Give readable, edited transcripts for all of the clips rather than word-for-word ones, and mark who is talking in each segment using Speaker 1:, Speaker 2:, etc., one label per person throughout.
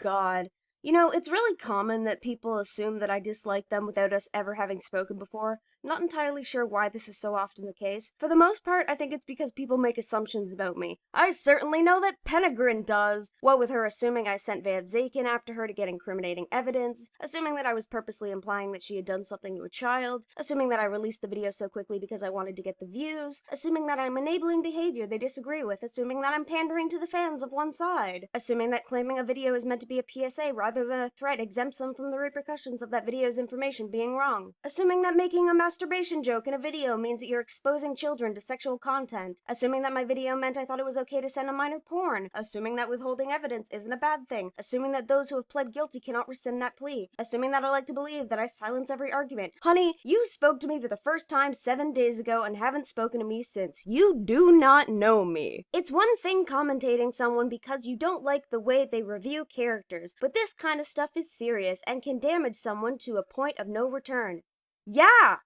Speaker 1: God. You know, it's really common that people assume that I dislike them without us ever having spoken before. Not entirely sure why this is so often the case. For the most part, I think it's because people make assumptions about me. I certainly know that Penegrin does. What with her assuming I sent Zakin after her to get incriminating evidence, assuming that I was purposely implying that she had done something to a child, assuming that I released the video so quickly because I wanted to get the views, assuming that I'm enabling behavior they disagree with, assuming that I'm pandering to the fans of one side, assuming that claiming a video is meant to be a PSA rather than a threat exempts them from the repercussions of that video's information being wrong, assuming that making a masturbation joke in a video means that you're exposing children to sexual content, assuming that my video meant I thought it was okay to send a minor porn, assuming that withholding evidence isn't a bad thing, assuming that those who have pled guilty cannot rescind that plea, assuming that I like to believe that I silence every argument. Honey, you spoke to me for the first time 7 days ago and haven't spoken to me since. You do not know me. It's one thing commentating someone because you don't like the way they review characters, but this kind of stuff is serious and can damage someone to a point of no return. Yeah,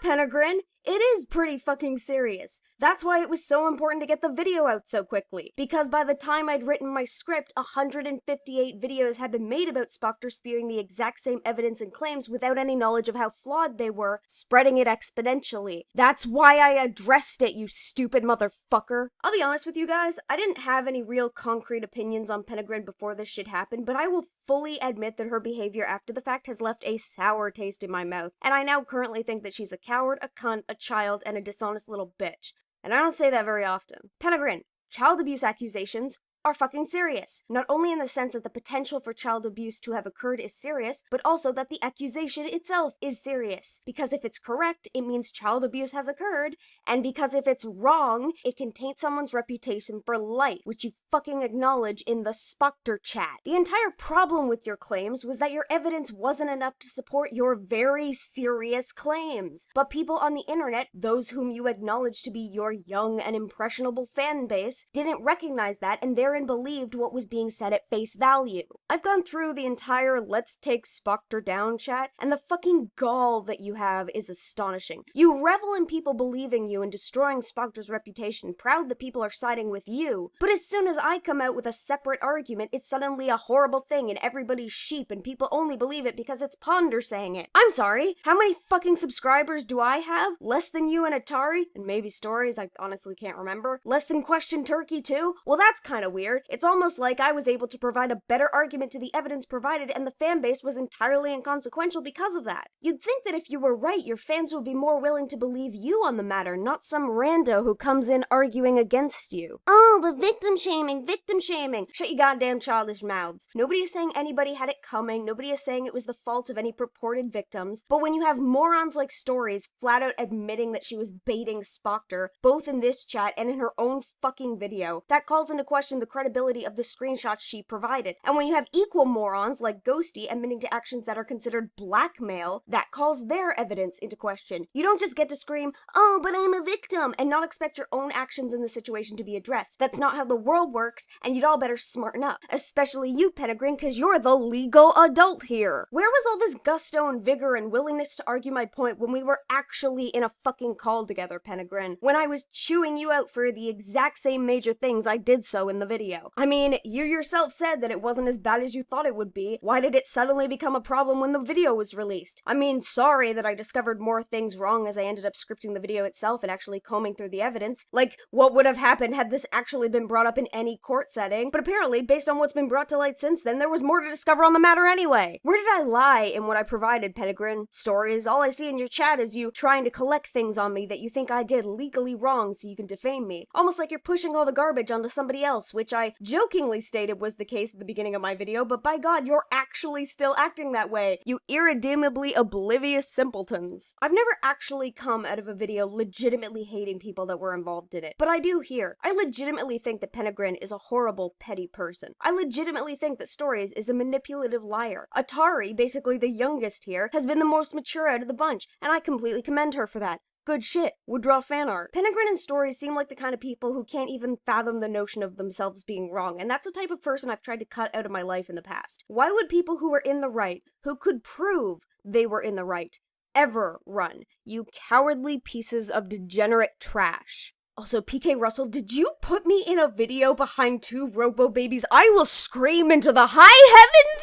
Speaker 1: Penegrin, it is pretty fucking serious. That's why it was so important to get the video out so quickly. Because by the time I'd written my script, 158 videos had been made about Spoctor spewing the exact same evidence and claims without any knowledge of how flawed they were, spreading it exponentially. That's why I addressed it, you stupid motherfucker. I'll be honest with you guys, I didn't have any real concrete opinions on Penegrin before this shit happened, but I will fully admit that her behavior after the fact has left a sour taste in my mouth, and I now currently think that she's a coward, a cunt, a child, and a dishonest little bitch. And I don't say that very often. Penegrin, child abuse accusations are fucking serious. Not only in the sense that the potential for child abuse to have occurred is serious, but also that the accusation itself is serious. Because if it's correct, it means child abuse has occurred, and because if it's wrong, it can taint someone's reputation for life, which you fucking acknowledge in the Spoctor chat. The entire problem with your claims was that your evidence wasn't enough to support your very serious claims. But people on the internet, those whom you acknowledge to be your young and impressionable fan base, didn't recognize that and therein believed what was being said at face value. I've gone through the entire "let's take Spoctor down" chat, and the fucking gall that you have is astonishing. You revel in people believing you and destroying Spoctor's reputation, proud that people are siding with you, but as soon as I come out with a separate argument, it's suddenly a horrible thing and everybody's sheep and people only believe it because it's Ponder saying it. I'm sorry, how many fucking subscribers do I have? Less than you and Atari? And maybe Stories, I honestly can't remember. Less than Question Turkey too? Well, that's kinda weird. It's almost like I was able to provide a better argument to the evidence provided and the fan base was entirely inconsequential because of that. You'd think that if you were right, your fans would be more willing to believe you on the matter, not some rando who comes in arguing against you. Oh, but victim shaming, victim shaming. Shut your goddamn childish mouths. Nobody is saying anybody had it coming, nobody is saying it was the fault of any purported victims, but when you have morons like Stories flat out admitting that she was baiting Spoctor, both in this chat and in her own fucking video, that calls into question the credibility of the screenshots she provided. And when you have equal morons like Ghosty admitting to actions that are considered blackmail, that calls their evidence into question. You don't just get to scream, "Oh, but I'm a victim," and not expect your own actions in the situation to be addressed. That's not how the world works, and you'd all better smarten up. Especially you, Penegrin, because you're the legal adult here. Where was all this gusto and vigor and willingness to argue my point when we were actually in a fucking call together, Penegrin? When I was chewing you out for the exact same major things I did so in the video. I mean, you yourself said that it wasn't as bad as you thought it would be. Why did it suddenly become a problem when the video was released? I mean, sorry that I discovered more things wrong as I ended up scripting the video itself and actually combing through the evidence. Like, what would have happened had this actually been brought up in any court setting? But apparently, based on what's been brought to light since then, there was more to discover on the matter anyway. Where did I lie in what I provided, Penegrin? Stories, all I see in your chat is you trying to collect things on me that you think I did legally wrong so you can defame me. Almost like you're pushing all the garbage onto somebody else, which I jokingly stated was the case at the beginning of my video, but by God, you're actually still acting that way, you irredeemably oblivious simpletons. I've never actually come out of a video legitimately hating people that were involved in it, but I do here. I legitimately think that Penegrin is a horrible, petty person. I legitimately think that Stories is a manipulative liar. Atari, basically the youngest here, has been the most mature out of the bunch, and I completely commend her for that. Good shit. Would draw fan art. Penegrin and Stories seem like the kind of people who can't even fathom the notion of themselves being wrong, and that's the type of person I've tried to cut out of my life in the past. Why would people who were in the right, who could prove they were in the right, ever run? You cowardly pieces of degenerate trash. Also, PK Russell, did you put me in a video behind two robo babies? I will scream into the high heavens,